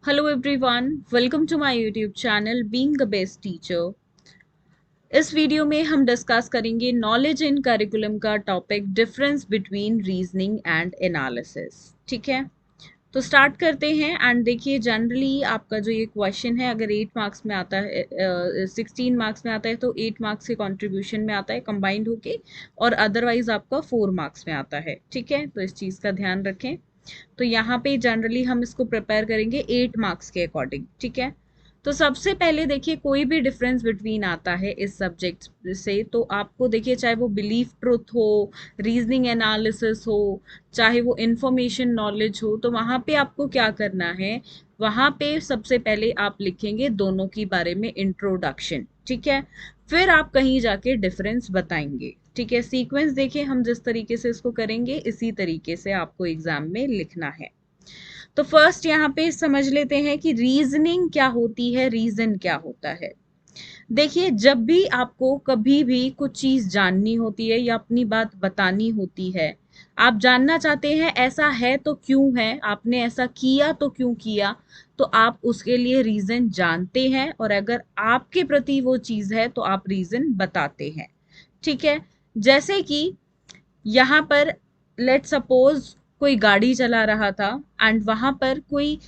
Hello everyone, welcome to my YouTube channel Being the Best Teacher। इस video में हम discuss करेंगे knowledge in curriculum का topic difference between reasoning and analysis. ठीक है, तो स्टार्ट करते हैं। एंड देखिए, जनरली आपका जो ये क्वेश्चन है, अगर 8 मार्क्स में आता है, 16 मार्क्स में आता है तो 8 मार्क्स के कंट्रीब्यूशन में आता है कंबाइंड होके, और अदरवाइज आपका 4 मार्क्स में आता है। ठीक है, तो इस चीज़ का ध्यान रखें। तो यहाँ पे जनरली हम इसको प्रिपेयर करेंगे 8 मार्क्स के अकॉर्डिंग। ठीक है, तो सबसे पहले देखिए, कोई भी डिफरेंस बिटवीन आता है इस सब्जेक्ट से, तो आपको देखिए, चाहे वो बिलीफ ट्रुथ हो, रीजनिंग एनालिसिस हो, चाहे वो इंफॉर्मेशन नॉलेज हो, तो वहाँ पे आपको क्या करना है, वहाँ पे सबसे पहले आप लिखेंगे दोनों के बारे में इंट्रोडक्शन। ठीक है, फिर आप कहीं जाके डिफरेंस बताएंगे। ठीक है, सीक्वेंस देखिए, हम जिस तरीके से इसको करेंगे इसी तरीके से आपको एग्जाम में लिखना है। तो फर्स्ट यहाँ पे समझ लेते हैं कि रीजनिंग क्या होती है, रीजन क्या होता है। देखिए, जब भी आपको कभी भी कुछ चीज जाननी होती है या अपनी बात बतानी होती है, आप जानना चाहते हैं ऐसा है तो क्यों है, आपने ऐसा किया तो क्यों किया, तो आप उसके लिए रीजन जानते हैं, और अगर आपके प्रति वो चीज है तो आप रीजन बताते हैं। ठीक है, जैसे कि यहाँ पर लेट सपोज कोई गाड़ी चला रहा था, एंड वहां पर कोई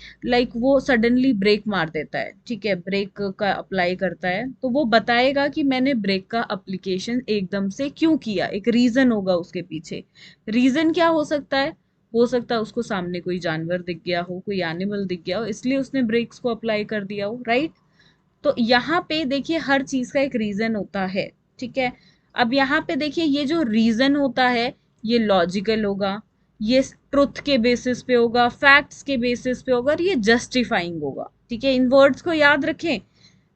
वो सडनली ब्रेक मार देता है। ठीक है, ब्रेक का अप्लाई करता है, तो वो बताएगा कि मैंने ब्रेक का अप्लीकेशन एकदम से क्यों किया, एक रीजन होगा उसके पीछे। रीजन क्या हो सकता है उसको सामने कोई जानवर दिख गया हो, कोई एनिमल दिख गया हो, इसलिए उसने ब्रेक्स को अप्लाई कर दिया हो, राइट। तो यहाँ पे देखिए, हर चीज का एक रीजन होता है। ठीक है, अब यहाँ पे देखिए, ये जो रीजन होता है ये लॉजिकल होगा, ये ट्रुथ के बेसिस पे होगा, फैक्ट्स के बेसिस पे होगा, और ये जस्टिफाइंग होगा। ठीक है, इन वर्ड्स को याद रखें।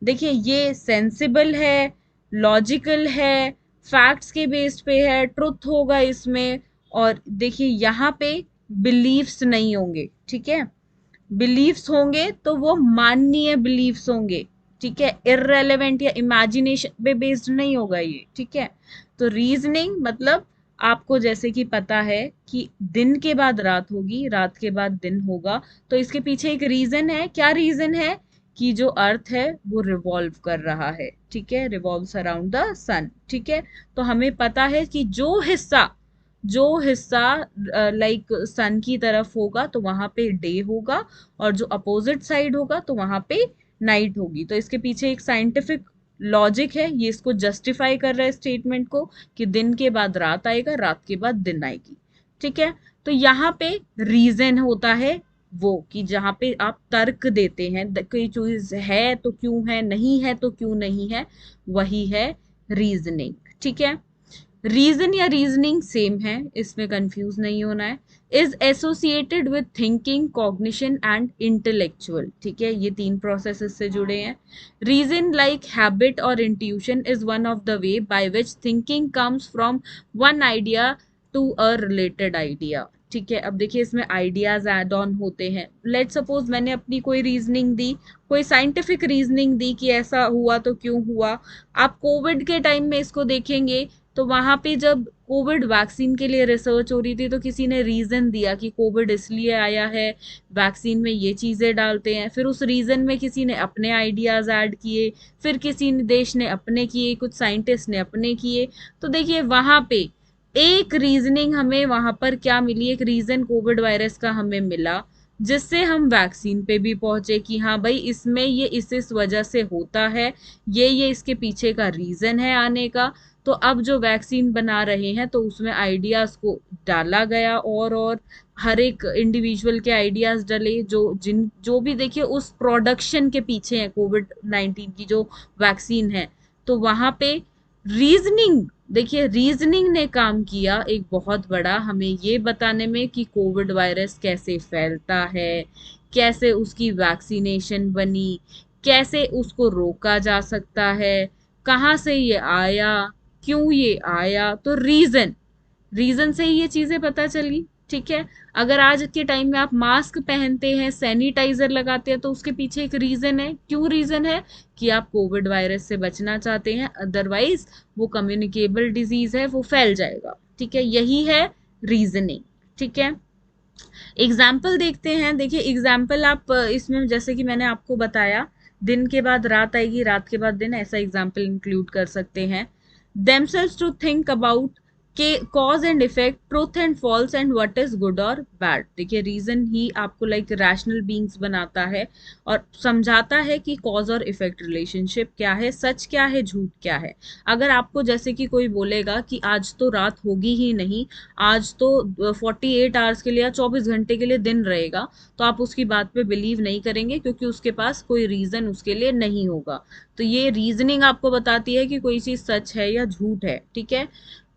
देखिए, ये सेंसिबल है, लॉजिकल है, फैक्ट्स के बेस्ड पे है, ट्रुथ होगा इसमें। और देखिए, यहाँ पे बिलीव्स नहीं होंगे। ठीक है, बिलीव्स होंगे तो वो माननीय बिलीव्स होंगे। ठीक है, इररेलेवेंट या इमेजिनेशन पे बेस्ड नहीं होगा ये। ठीक है, तो रीजनिंग मतलब आपको जैसे कि पता है कि दिन के बाद रात होगी, रात के बाद दिन होगा, तो इसके पीछे एक रीजन है। क्या रीजन है? कि जो अर्थ है वो रिवॉल्व कर रहा है। ठीक है, रिवॉल्व्स अराउंड द सन। ठीक है, तो हमें पता है कि जो हिस्सा सन की तरफ होगा तो वहां पे डे होगा, और जो अपोजिट साइड होगा तो वहां पे नाइट होगी। तो इसके पीछे एक साइंटिफिक लॉजिक है, ये इसको जस्टिफाई कर रहा है स्टेटमेंट को, कि दिन के बाद रात आएगा, रात के बाद दिन आएगी। ठीक है, तो यहाँ पे रीजन होता है वो, कि जहाँ पे आप तर्क देते हैं, कोई चीज है तो क्यों है, नहीं है तो क्यों नहीं है, वही है रीजनिंग। ठीक है, रीजन या रीजनिंग सेम है, इसमें कंफ्यूज नहीं होना है। Is associated with thinking, cognition and intellectual. ठीक है, ये 3 प्रोसेसेस से जुड़े हैं। रीजन लाइक हैबिट और intuition is one of the way by which thinking comes from one idea to a related idea. ठीक है, अब देखिए, इसमें आइडियाज एड ऑन होते हैं। लेट सपोज मैंने अपनी कोई रीजनिंग दी, कोई साइंटिफिक रीजनिंग दी कि ऐसा हुआ तो क्यों हुआ। आप कोविड के टाइम में इसको देखेंगे, तो वहां पे जब कोविड वैक्सीन के लिए रिसर्च हो रही थी, तो किसी ने रीजन दिया कि कोविड इसलिए आया है, वैक्सीन में ये चीजें डालते हैं, फिर उस रीजन में किसी ने अपने आइडियाज ऐड किए, फिर किसी देश ने अपने किए, कुछ साइंटिस्ट ने अपने किए। तो देखिए, वहां पे एक रीजनिंग हमें वहां पर क्या मिली, एक रीजन कोविड वायरस का हमें मिला, जिससे हम वैक्सीन पे भी पहुंचे कि हाँ भाई, इसमें ये इस वजह से होता है, ये इसके पीछे का रीजन है आने का। तो अब जो वैक्सीन बना रहे हैं तो उसमें आइडियाज को डाला गया, और हर एक इंडिविजुअल के आइडियाज डले, जो भी देखिए उस प्रोडक्शन के पीछे है, कोविड-19 की जो वैक्सीन है। तो वहां पे रीजनिंग, देखिए, रीजनिंग ने काम किया एक बहुत बड़ा, हमें ये बताने में कि कोविड वायरस कैसे फैलता है, कैसे उसकी वैक्सीनेशन बनी, कैसे उसको रोका जा सकता है, कहाँ से ये आया, क्यों ये आया। तो रीजन से ही ये चीजें पता चली। ठीक है, अगर आज के टाइम में आप मास्क पहनते हैं, सैनिटाइजर लगाते हैं, तो उसके पीछे एक रीजन है। क्यों रीजन है? कि आप कोविड वायरस से बचना चाहते हैं, अदरवाइज वो कम्युनिकेबल डिजीज है, वो फैल जाएगा। ठीक है, यही है रीजनिंग। ठीक है, एग्जाम्पल देखते हैं। देखिए एग्जाम्पल आप इसमें जैसे कि मैंने आपको बताया, दिन के बाद रात आएगी, रात के बाद दिन, ऐसा एग्जाम्पल इंक्लूड कर सकते हैं। themselves टू थिंक अबाउट के cause and effect, truth and false and what is good और बैड। देखिए रीजन ही आपको लाइक रैशनल बीइंग्स बनाता है और समझाता है कि कॉज और इफेक्ट रिलेशनशिप क्या है, सच क्या है, झूठ क्या है। अगर आपको जैसे कि कोई बोलेगा कि आज तो रात होगी ही नहीं, आज तो 48 आवर्स के लिए या 24 घंटे के लिए दिन रहेगा, तो आप उसकी बात पे बिलीव नहीं करेंगे, क्योंकि उसके पास कोई रीजन उसके लिए नहीं होगा। तो ये रीजनिंग आपको बताती है कि कोई चीज सच है या झूठ है, ठीक है।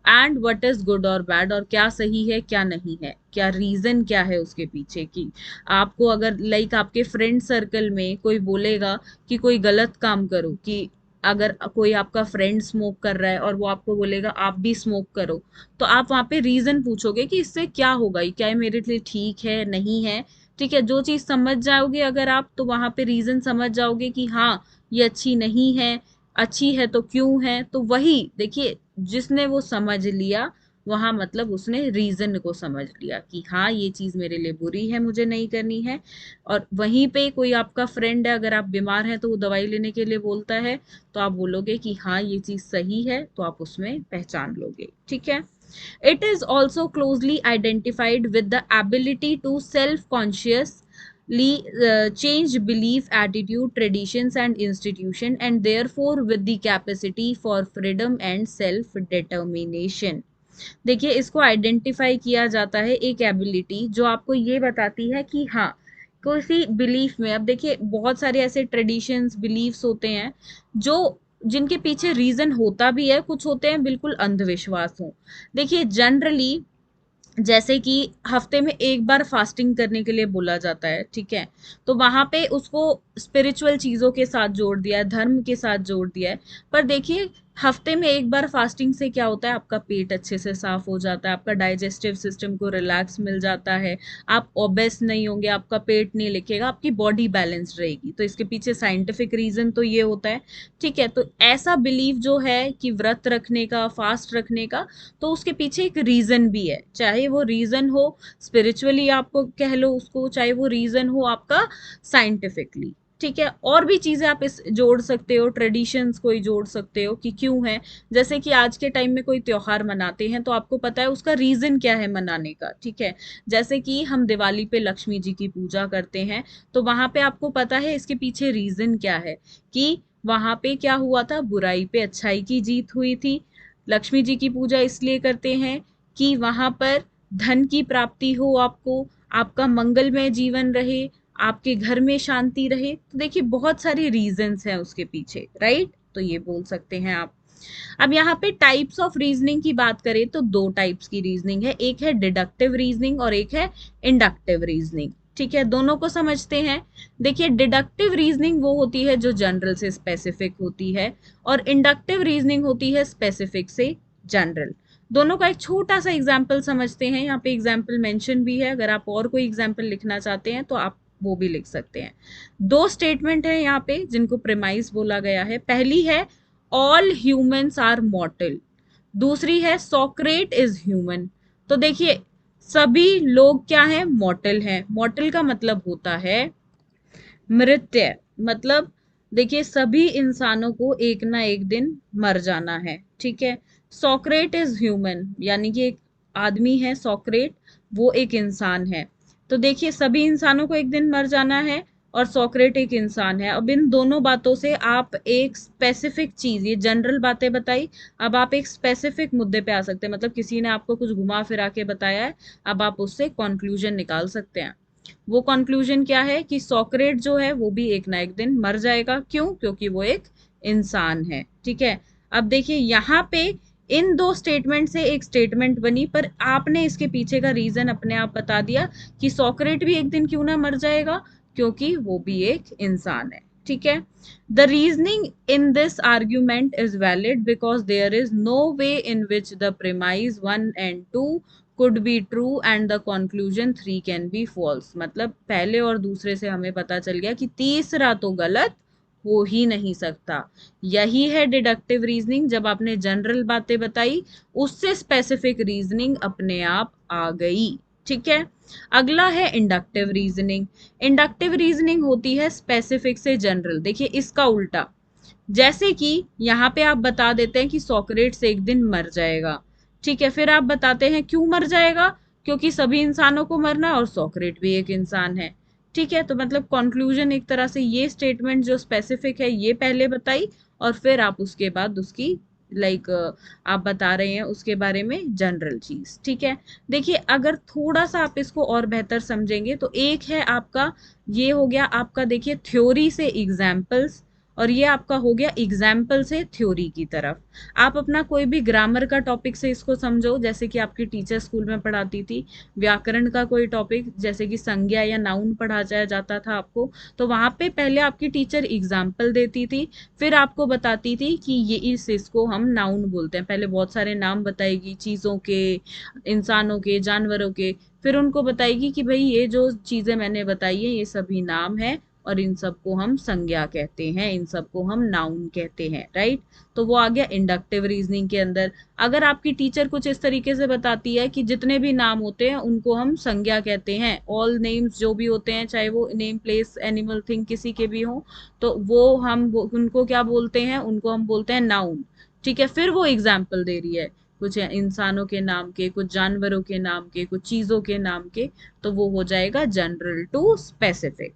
एंड व्हाट इज गुड और बैड, और क्या सही है क्या नहीं है, क्या रीजन क्या है उसके पीछे की। आपको अगर लाइक आपके फ्रेंड सर्कल में कोई बोलेगा कि कोई गलत काम करो, कि अगर कोई आपका फ्रेंड स्मोक कर रहा है और वो आपको बोलेगा आप भी स्मोक करो, तो आप वहां पे रीजन पूछोगे कि इससे क्या होगा, ये क्या ये मेरे लिए ठीक है नहीं है, ठीक है। जो चीज समझ जाओगे अगर आप, तो वहां पे रीजन समझ जाओगे कि हाँ ये अच्छी नहीं है, अच्छी है तो क्यों है। तो वही देखिए, जिसने वो समझ लिया, वहां मतलब उसने रीजन को समझ लिया कि हाँ ये चीज मेरे लिए बुरी है, मुझे नहीं करनी है। और वहीं पे कोई आपका फ्रेंड है, अगर आप बीमार हैं तो वो दवाई लेने के लिए बोलता है, तो आप बोलोगे कि हाँ ये चीज सही है, तो आप उसमें पहचान लोगे, ठीक है। It is also closely identified with the ability to self-consciously change belief, attitude, traditions, and institution, and therefore with the capacity for freedom and self-determination. देखिए इसको आइडेंटिफाई किया जाता है, एक एबिलिटी जो आपको ये बताती है कि हाँ किसी बिलीफ में, अब देखिए बहुत सारे ऐसे ट्रेडिशंस बिलीफ्स होते हैं जो जिनके पीछे रीजन होता भी है, कुछ होते हैं बिल्कुल अंधविश्वास हो। देखिए जनरली जैसे कि हफ्ते में एक बार फास्टिंग करने के लिए बोला जाता है, ठीक है। तो वहां पे उसको स्पिरिचुअल चीजों के साथ जोड़ दिया है, धर्म के साथ जोड़ दिया है। पर देखिए हफ्ते में एक बार फास्टिंग से क्या होता है, आपका पेट अच्छे से साफ हो जाता है, आपका डाइजेस्टिव सिस्टम को रिलैक्स मिल जाता है, आप ओबेस नहीं होंगे, आपका पेट नहीं लिखेगा, आपकी बॉडी बैलेंस्ड रहेगी। तो इसके पीछे साइंटिफिक रीजन तो ये होता है, ठीक है। तो ऐसा बिलीफ जो है कि व्रत रखने का, फास्ट रखने का, तो उसके पीछे एक रीजन भी है, चाहे वो रीजन हो स्पिरिचुअली आपको कह लो उसको, चाहे वो रीजन हो आपका साइंटिफिकली, ठीक है। और भी चीजें आप इस जोड़ सकते हो, ट्रेडिशंस कोई जोड़ सकते हो कि क्यों है। जैसे कि आज के टाइम में कोई त्योहार मनाते हैं, तो आपको पता है उसका रीजन क्या है मनाने का, ठीक है। जैसे कि हम दिवाली पे लक्ष्मी जी की पूजा करते हैं, तो वहां पे आपको पता है इसके पीछे रीजन क्या है, कि वहां पे क्या हुआ था, बुराई पे अच्छाई की जीत हुई थी। लक्ष्मी जी की पूजा इसलिए करते हैं कि वहां पर धन की प्राप्ति हो आपको, आपका मंगलमय जीवन रहे, आपके घर में शांति रहे। तो देखिए बहुत सारे रीजंस हैं उसके पीछे, राइट। तो ये बोल सकते हैं आप। अब यहाँ पे टाइप्स ऑफ रीजनिंग की बात करें तो दो टाइप्स की रीजनिंग है, एक है डिडक्टिव रीजनिंग और एक है इंडक्टिव रीजनिंग, ठीक है। दोनों को समझते हैं। देखिए डिडक्टिव रीजनिंग वो होती है जो जनरल से स्पेसिफिक होती है, और इंडक्टिव रीजनिंग होती है स्पेसिफिक से जनरल। दोनों का एक छोटा सा एग्जाम्पल समझते हैं, यहाँ पे एग्जाम्पल मेंशन भी है, अगर आप और कोई एग्जाम्पल लिखना चाहते हैं तो आप वो भी लिख सकते हैं। दो स्टेटमेंट है यहाँ पे जिनको प्रेमाइज बोला गया है। पहली है ऑल ह्यूमंस आर मॉर्टल, दूसरी है सॉक्रेट इज ह्यूमन। तो देखिए सभी लोग क्या हैं, मॉर्टल हैं। मॉर्टल का मतलब होता है मृत्य, मतलब देखिए सभी इंसानों को एक ना एक दिन मर जाना है, ठीक है। सॉक्रेट इज ह्यूमन, यानी कि एक आदमी है सॉक्रेट, वो एक इंसान है। तो देखिए सभी इंसानों को एक दिन मर जाना है और सॉक्रेट एक इंसान है। अब इन दोनों बातों से आप एक स्पेसिफिक चीज, ये जनरल बातें बताई, अब आप एक स्पेसिफिक मुद्दे पे आ सकते हैं, मतलब किसी ने आपको कुछ घुमा फिरा के बताया है, अब आप उससे कंक्लूजन निकाल सकते हैं। वो कंक्लूजन क्या है कि सॉक्रेट जो है वो भी एक ना एक दिन मर जाएगा, क्यों, क्योंकि वो एक इंसान है, ठीक है। अब देखिए यहाँ पे इन दो स्टेटमेंट से एक स्टेटमेंट बनी, पर आपने इसके पीछे का रीजन अपने आप बता दिया कि सॉक्रेट भी एक दिन क्यों ना मर जाएगा, क्योंकि वो भी एक इंसान है, ठीक है। The reasoning in this argument is valid because there is no way in which the premise 1 and 2 could be true and the conclusion 3 can be false। मतलब पहले और दूसरे से हमें पता चल गया कि तीसरा तो गलत हो ही नहीं सकता। यही है डिडक्टिव रीजनिंग, जब आपने जनरल बातें बताई उससे स्पेसिफिक रीजनिंग अपने आप आ गई, ठीक है। अगला है इंडक्टिव रीजनिंग। इंडक्टिव रीजनिंग होती है स्पेसिफिक से जनरल। देखिए इसका उल्टा, जैसे कि यहाँ पे आप बता देते हैं कि सोक्रेट्स एक दिन मर जाएगा, ठीक है, फिर आप बताते हैं क्यों मर जाएगा, क्योंकि सभी इंसानों को मरना है और सोक्रेट भी एक इंसान है, ठीक है। तो मतलब कंक्लूजन एक तरह से ये स्टेटमेंट जो स्पेसिफिक है ये पहले बताई और फिर आप उसके बाद उसकी लाइक आप बता रहे हैं उसके बारे में जनरल चीज, ठीक है। देखिए अगर थोड़ा सा आप इसको और बेहतर समझेंगे तो एक है आपका, ये हो गया आपका देखिए थ्योरी से एग्जाम्पल्स, और ये आपका हो गया एग्जाम्पल से थ्योरी की तरफ। आप अपना कोई भी ग्रामर का टॉपिक से इसको समझो, जैसे कि आपकी टीचर स्कूल में पढ़ाती थी व्याकरण का कोई टॉपिक, जैसे कि संज्ञा या नाउन पढ़ाया जाता था आपको, तो वहां पे पहले आपकी टीचर एग्जाम्पल देती थी, फिर आपको बताती थी कि ये इस इसको हम नाउन बोलते हैं, पहले बहुत सारे नाम बताएगी चीजों के, इंसानों के, जानवरों के, फिर उनको बताएगी कि भाई ये जो चीजें मैंने बताई है ये सभी नाम है और इन सबको हम संज्ञा कहते हैं, इन सबको हम नाउन कहते हैं, राइट। तो वो आ गया इंडक्टिव रीजनिंग के अंदर। अगर आपकी टीचर कुछ इस तरीके से बताती है कि जितने भी नाम होते हैं उनको हम संज्ञा कहते हैं, ऑल नेम्स जो भी होते हैं चाहे वो नेम प्लेस एनिमल थिंग किसी के भी हो, तो उनको क्या बोलते हैं, उनको हम बोलते हैं नाउन, ठीक है। फिर वो एग्जाम्पल दे रही है कुछ इंसानों के नाम के, कुछ जानवरों के नाम के, कुछ चीजों के नाम के, तो वो हो जाएगा general to specific.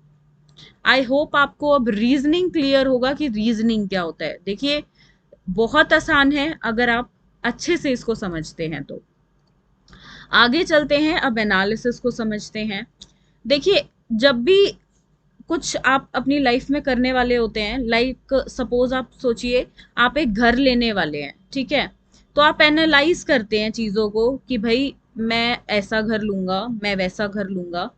I hope आपको अब रीजनिंग क्लियर होगा कि रीजनिंग क्या होता है। देखिए बहुत आसान है अगर आप अच्छे से इसको समझते हैं तो। आगे चलते हैं, अब एनालिसिस को समझते हैं। देखिए जब भी कुछ आप अपनी लाइफ में करने वाले होते हैं, लाइक सपोज आप सोचिए आप एक घर लेने वाले हैं, ठीक है, तो आप एनालाइज करते हैं चीजों को कि भाई मैं ऐसा घर लूंगा, मैं वैसा घर लूंगा,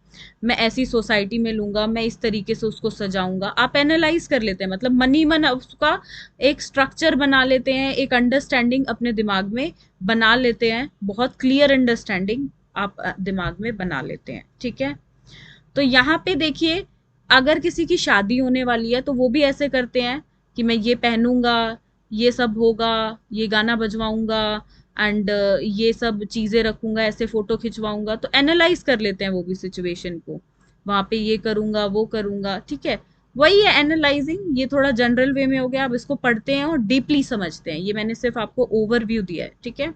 मैं ऐसी सोसाइटी में लूंगा, मैं इस तरीके से उसको सजाऊंगा, आप एनालाइज कर लेते हैं, मतलब मन ही मन उसका एक स्ट्रक्चर बना लेते हैं, एक अंडरस्टैंडिंग अपने दिमाग में बना लेते हैं, बहुत क्लियर अंडरस्टैंडिंग आप दिमाग में बना लेते हैं, ठीक है। तो यहाँ पे देखिए अगर किसी की शादी होने वाली है तो वो भी ऐसे करते हैं कि मैं ये पहनूंगा, ये सब होगा, ये गाना बजवाऊंगा एंड ये सब चीजें रखूंगा, ऐसे फोटो खिंचवाऊंगा, तो एनालाइज कर लेते हैं वो भी सिचुएशन को, वहां पे ये करूंगा वो करूंगा, ठीक है। वही है एनालाइजिंग, ये थोड़ा जनरल वे में हो गया, आप इसको पढ़ते हैं और डीपली समझते हैं, ये मैंने सिर्फ आपको ओवरव्यू दिया है, ठीक है।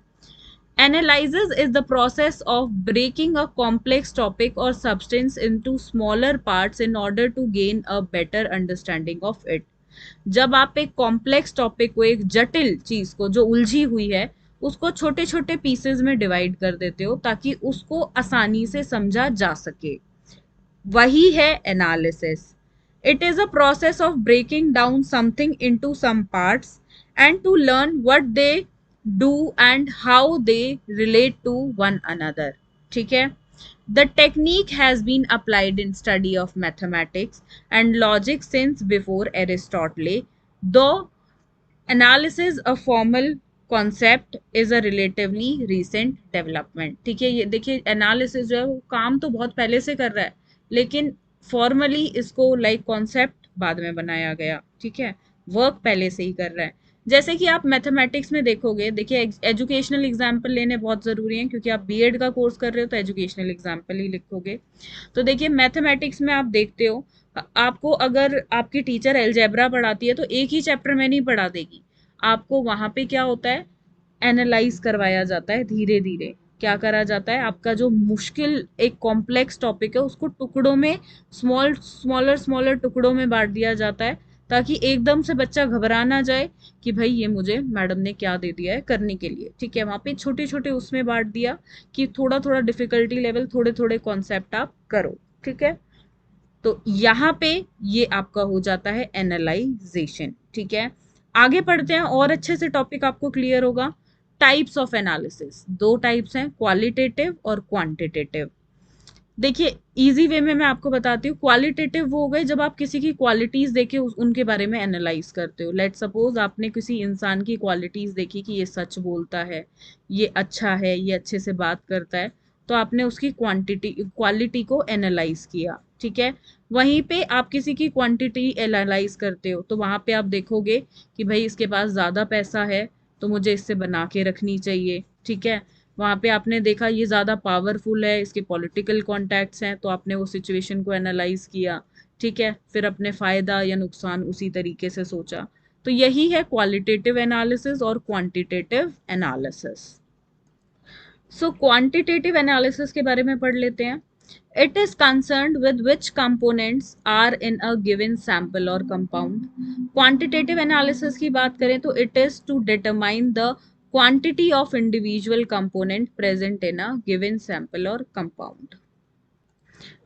Analysis is the process of breaking a complex topic or substance into smaller parts in order to gain a better understanding of it. जब आप एक कॉम्प्लेक्स टॉपिक को, एक जटिल चीज को जो उलझी हुई है, उसको छोटे छोटे पीसेस में डिवाइड कर देते हो ताकि उसको आसानी से समझा जा सके, वही है analysis. It is a process of breaking down something into some parts and to learn what they do and how they relate to one another, ठीक है। The technique has been applied in study of mathematics and logic since before Aristotle, though analysis a formal concept is a relatively recent development, ठीक है। ये देखिए analysis जो है वो काम तो बहुत पहले से कर रहा है, लेकिन फॉर्मली इसको लाइक कॉन्सेप्ट बाद में बनाया गया, ठीक है, वर्क पहले से ही कर रहा है। जैसे कि आप मैथमेटिक्स में देखोगे, देखिए एजुकेशनल एग्जाम्पल लेने बहुत ज़रूरी है क्योंकि आप बीएड का कोर्स कर रहे हो तो एजुकेशनल एग्जाम्पल ही लिखोगे। तो देखिए मैथमेटिक्स में आप देखते हो, आपको अगर आपकी टीचर अलजेब्रा पढ़ाती है तो एक ही चैप्टर में नहीं पढ़ा देगी, आपको वहां पे क्या होता है, एनालाइज करवाया जाता है, धीरे धीरे क्या करा जाता है, आपका जो मुश्किल एक कॉम्प्लेक्स टॉपिक है उसको टुकड़ों में, स्मॉलर स्मॉलर टुकड़ों में बांट दिया जाता है ताकि एकदम से बच्चा घबरा ना जाए कि भाई ये मुझे मैडम ने क्या दे दिया है करने के लिए, ठीक है। वहां पे छोटे छोटे उसमें बांट दिया कि थोड़ा थोड़ा डिफिकल्टी लेवल, थोड़े थोड़े कॉन्सेप्ट आप करो, ठीक है। तो यहाँ पे ये आपका हो जाता है एनालाइजेशन, ठीक है। आगे पढ़ते हैं और अच्छे से टॉपिक आपको क्लियर होगा। टाइप्स ऑफ एनालिसिस, दो टाइप्स हैं, क्वालिटेटिव और क्वांटिटेटिव। देखिए इजी वे में मैं आपको बताती हूँ, क्वालिटेटिव वो हो गए जब आप किसी की क्वालिटीज देखे उनके बारे में एनालाइज करते हो। लेट सपोज आपने किसी इंसान की क्वालिटीज देखी कि ये सच बोलता है, ये अच्छा है, ये अच्छे से बात करता है, तो आपने उसकी क्वालिटी को एनालाइज किया, ठीक है। वहीं पे आप किसी की क्वांटिटी एनालाइज करते हो तो वहां पे आप देखोगे कि भाई इसके पास ज्यादा पैसा है तो मुझे इससे बना के रखनी चाहिए, ठीक है। वहाँ पे आपने देखा ये ज़्यादा पावरफुल है, इसके पॉलिटिकल कॉन्टैक्ट्स हैं, तो आपने वो सिचुएशन को एनालाइज किया, ठीक है, फिर अपने फ़ायदा या नुकसान उसी तरीके से सोचा। तो यही है क्वालिटेटिव एनालिसिस और quantitative analysis. So quantitative analysis के बारे में पढ़ लेते हैं। It is concerned with which components are in a given sample और कंपाउंड। क्वांटिटेटिव एनालिसिस की बात करें तो it is to determine the quantity of individual component present in a given sample और कंपाउंड।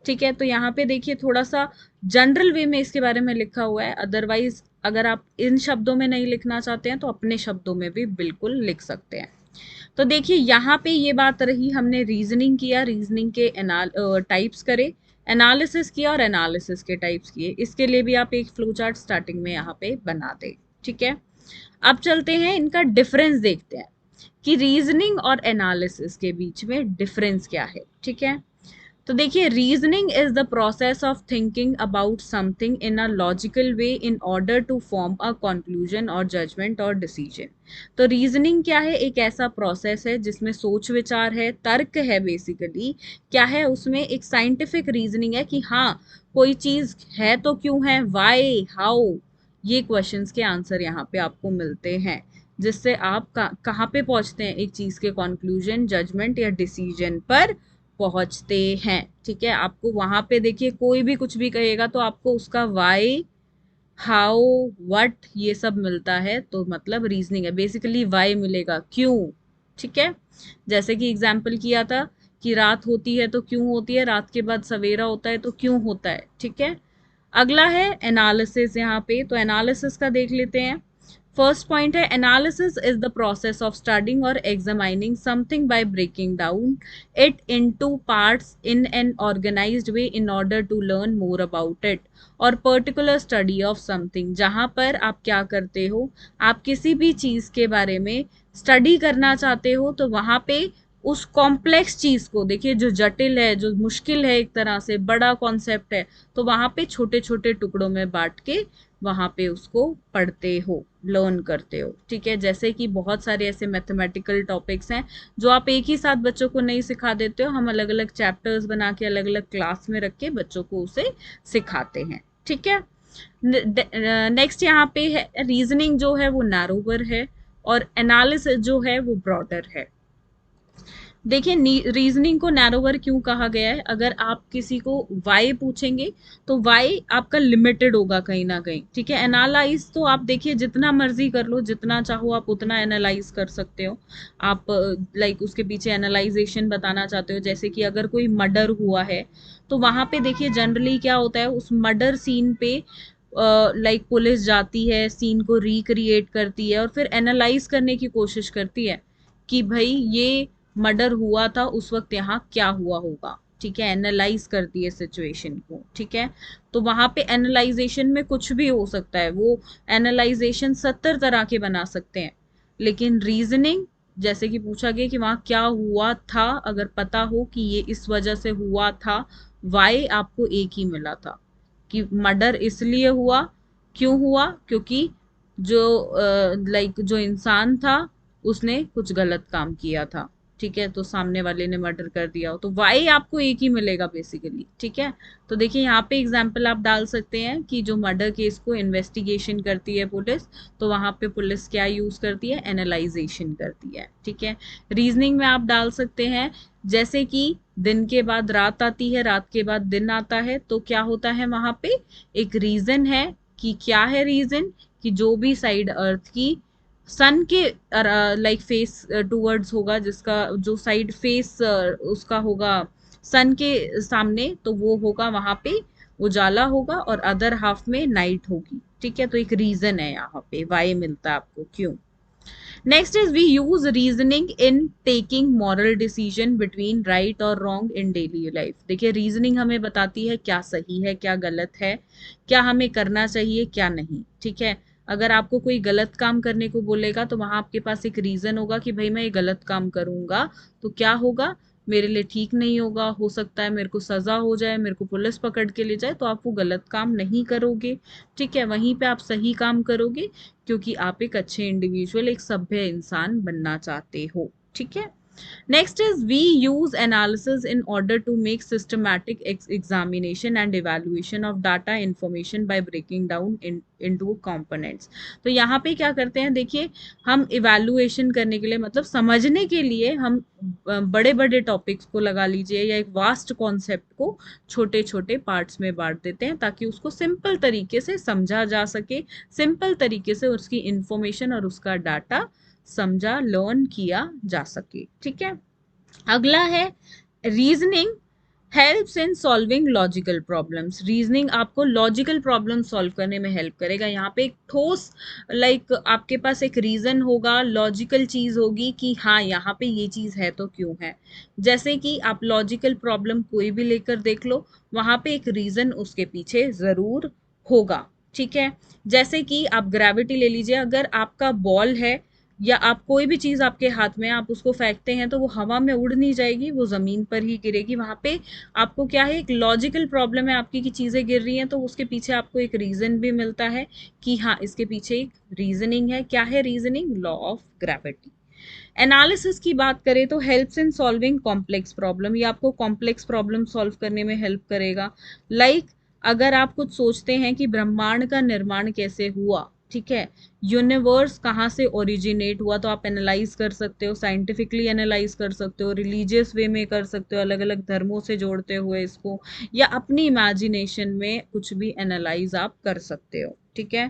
ठीक है, तो यहाँ पे देखिए थोड़ा सा जनरल वे में इसके बारे में लिखा हुआ है, अदरवाइज अगर आप इन शब्दों में नहीं लिखना चाहते हैं तो अपने शब्दों में भी बिल्कुल लिख सकते हैं। तो देखिए यहाँ पे ये बात रही, हमने रीजनिंग किया, रीजनिंग के टाइप्स करे, एनालिसिस किया और एनालिसिस के टाइप्स किए। इसके लिए भी आप एक फ्लो चार्ट स्टार्टिंग में यहाँ पे बना दे। ठीक है, अब चलते हैं इनका डिफरेंस देखते हैं कि रीजनिंग और एनालिसिस के बीच में डिफरेंस क्या है। ठीक है, तो देखिए reasoning is the process of thinking about something in a logical way in order to form a conclusion और जजमेंट और डिसीजन। तो रीजनिंग क्या है, एक ऐसा प्रोसेस है जिसमें सोच विचार है, तर्क है, बेसिकली क्या है उसमें, एक साइंटिफिक रीजनिंग है कि हाँ कोई चीज है तो क्यों है, वाई, हाउ, ये क्वेश्चंस के आंसर यहाँ पे आपको मिलते हैं, जिससे आप कहाँ पे पहुंचते हैं, एक चीज के कंक्लूजन, जजमेंट या डिसीजन पर पहुंचते हैं। ठीक है, आपको वहां पे देखिए कोई भी कुछ भी कहेगा तो आपको उसका वाई, हाउ, व्हाट ये सब मिलता है, तो मतलब रीजनिंग है, बेसिकली वाई मिलेगा, क्यों। ठीक है, जैसे कि एग्जाम्पल किया था कि रात होती है तो क्यों होती है, रात के बाद सवेरा होता है तो क्यों होता है। ठीक है, अगला है एनालिसिस। यहाँ पे तो एनालिसिस का देख लेते हैं। फर्स्ट पॉइंट है analysis is the process of studying और examining something by breaking down it into parts in an organised way in order to learn more about it और पर्टिकुलर स्टडी ऑफ समथिंग। जहां पर आप क्या करते हो, आप किसी भी चीज के बारे में स्टडी करना चाहते हो तो वहां पे उस कॉम्प्लेक्स चीज को देखिए, जो जटिल है, जो मुश्किल है, एक तरह से बड़ा कॉन्सेप्ट है, तो वहां पे छोटे छोटे टुकड़ों में बांट के वहां पे उसको पढ़ते हो, लर्न करते हो। ठीक है, जैसे कि बहुत सारे ऐसे मैथमेटिकल टॉपिक्स हैं जो आप एक ही साथ बच्चों को नहीं सिखा देते हो, हम अलग अलग चैप्टर्स बना के अलग अलग क्लास में रख के बच्चों को उसे सिखाते हैं। ठीक है, नेक्स्ट यहाँ पे है रीजनिंग जो है वो नैरोवर है और एनालिसिस जो है वो ब्रॉडर है। देखिए रीजनिंग को नैरोवर क्यों कहा गया है, अगर आप किसी को वाई पूछेंगे तो वाई आपका लिमिटेड होगा कहीं ना कहीं। ठीक है, एनालाइज तो आप देखिए जितना मर्जी कर लो, जितना चाहो आप उतना एनालाइज कर सकते हो। आप लाइक उसके पीछे एनालाइजेशन बताना चाहते हो, जैसे कि अगर कोई मर्डर हुआ है तो वहां पे देखिए जनरली क्या होता है, उस मर्डर सीन पे लाइक पुलिस जाती है, सीन को रिक्रिएट करती है और फिर एनालाइज करने की कोशिश करती है कि भाई ये मर्डर हुआ था उस वक्त यहाँ क्या हुआ होगा। ठीक है, एनालाइज करती है सिचुएशन को। ठीक है, तो वहां पे एनालाइजेशन में कुछ भी हो सकता है, वो एनालाइजेशन 70 तरह के बना सकते हैं। लेकिन रीजनिंग, जैसे कि पूछा गया कि वहां क्या हुआ था, अगर पता हो कि ये इस वजह से हुआ था, वाई आपको एक ही मिला था कि मर्डर इसलिए हुआ, क्यों हुआ, क्योंकि जो लाइक जो इंसान था उसने कुछ गलत काम किया था। ठीक है, तो सामने वाले ने मर्डर कर दिया हो तो वाई आपको एक ही मिलेगा बेसिकली। ठीक है, तो देखिए यहाँ पे एग्जांपल आप डाल सकते हैं कि जो मर्डर केस को इन्वेस्टिगेशन करती है पुलिस, तो वहां पे पुलिस क्या यूज करती है, एनालाइजेशन करती है। ठीक है, रीजनिंग में आप डाल सकते हैं जैसे कि दिन के बाद रात आती है, रात के बाद दिन आता है, तो क्या होता है वहां पे एक रीजन है कि क्या है रीजन, कि जो भी साइड अर्थ की सन के लाइक फेस टूवर्ड्स होगा, जिसका जो साइड फेस उसका होगा सन के सामने, तो वो होगा वहां पे उजाला होगा और अदर हाफ में नाइट होगी। ठीक है, तो एक रीजन है यहाँ पे, वाई मिलता है आपको, क्यों। Next is we use reasoning in taking moral decision between right और रॉन्ग इन डेली लाइफ। देखिए रीजनिंग हमें बताती है क्या सही है, क्या गलत है, क्या हमें करना चाहिए, क्या नहीं। ठीक है, अगर आपको कोई गलत काम करने को बोलेगा तो वहां आपके पास एक रीजन होगा कि भाई मैं ये गलत काम करूंगा तो क्या होगा, मेरे लिए ठीक नहीं होगा, हो सकता है मेरे को सजा हो जाए, मेरे को पुलिस पकड़ के ले जाए, तो आप वो गलत काम नहीं करोगे। ठीक है, वहीं पे आप सही काम करोगे क्योंकि आप एक अच्छे इंडिविजुअल, एक सभ्य इंसान बनना चाहते हो। ठीक है, Next is we use analysis in order to make systematic examination and evaluation of data information by breaking down into components. तो यहाँ पे क्या करते हैं, देखिए हम इवैल्यूएशन करने के लिए, मतलब समझने के लिए हम बड़े बड़े टॉपिक्स को लगा लीजिए या एक वास्ट कॉन्सेप्ट को छोटे छोटे पार्ट्स में बांट देते हैं ताकि उसको सिंपल तरीके से समझा जा सके, सिंपल तरीके से उसकी इंफॉर्मेशन और उसका डाटा समझा लर्न किया जा सके। ठीक है, अगला है reasoning helps in solving logical problems. Reasoning आपको लॉजिकल प्रॉब्लम सॉल्व करने में हेल्प करेगा। यहाँ पे एक ठोस आपके पास एक रीजन होगा, लॉजिकल चीज होगी कि हाँ यहाँ पे ये चीज है तो क्यों है। जैसे कि आप लॉजिकल प्रॉब्लम कोई भी लेकर देख लो, वहां पे एक रीजन उसके पीछे जरूर होगा। ठीक है, जैसे कि आप ग्रेविटी ले लीजिए, अगर आपका बॉल है या आप कोई भी चीज आपके हाथ में, आप उसको फेंकते हैं तो वो हवा में उड़ नहीं जाएगी, वो जमीन पर ही गिरेगी। वहां पे आपको क्या है, एक लॉजिकल प्रॉब्लम है आपकी कि चीजें गिर रही हैं, तो उसके पीछे आपको एक रीजन भी मिलता है कि हाँ इसके पीछे एक रीजनिंग है। क्या है reasoning? Law of gravity. Analysis की बात करें तो helps in solving complex problem, ये आपको कॉम्प्लेक्स प्रॉब्लम सॉल्व करने में हेल्प करेगा। अगर आप कुछ सोचते हैं कि ब्रह्मांड का निर्माण कैसे हुआ, ठीक है, यूनिवर्स कहाँ से ओरिजिनेट हुआ, तो आप एनालाइज कर सकते हो, साइंटिफिकली एनालाइज कर सकते हो, रिलीजियस वे में कर सकते हो, अलग अलग धर्मों से जोड़ते हुए इसको, या अपनी इमेजिनेशन में कुछ भी एनालाइज आप कर सकते हो। ठीक है,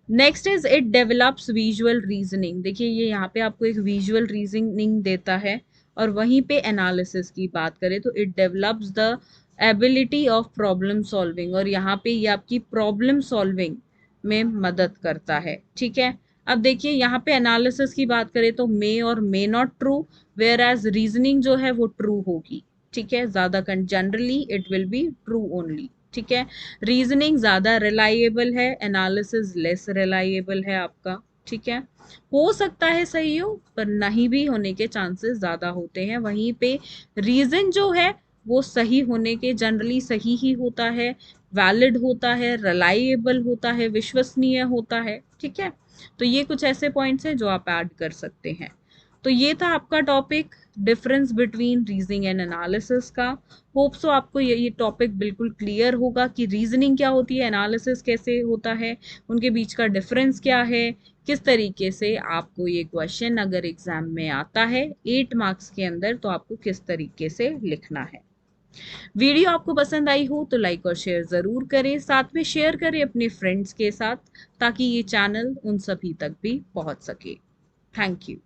next is it develops visual reasoning. देखिए ये यहाँ पे आपको एक विजुअल रीजनिंग देता है। और वहीं पे एनालिसिस की बात करें तो it develops the ability of problem solving, और यहाँ पे ये आपकी प्रॉब्लम सॉल्विंग में मदद करता है। ठीक है, अब देखिए यहाँ पे एनालिसिस की बात करें तो मे और may not true, whereas reasoning जो है वो ट्रू होगी। ठीक है, ज्यादा generally it will be true only. ठीक है, रीजनिंग ज्यादा रिलायबल है, एनालिसिस लेस रिलायबल है आपका। ठीक है, हो सकता है सही हो पर नहीं भी होने के चांसेस ज्यादा होते हैं। वहीं पे रीजन जो है वो सही होने के, जनरली सही ही होता है, वैलिड होता है, रिलायबल होता है, विश्वसनीय होता है। ठीक है, तो ये कुछ ऐसे पॉइंट्स हैं जो आप ऐड कर सकते हैं। तो ये था आपका topic, difference between reasoning and analysis का। होप सो आपको ये टॉपिक बिल्कुल क्लियर होगा कि रीजनिंग क्या होती है, एनालिसिस कैसे होता है, उनके बीच का डिफरेंस क्या है, किस तरीके से आपको ये क्वेश्चन अगर एग्जाम में आता है 8 मार्क्स के अंदर तो आपको किस तरीके से लिखना है। वीडियो आपको पसंद आई हो तो लाइक और शेयर जरूर करें, साथ में शेयर करें अपने फ्रेंड्स के साथ ताकि ये चैनल उन सभी तक भी पहुंच सके। Thank you.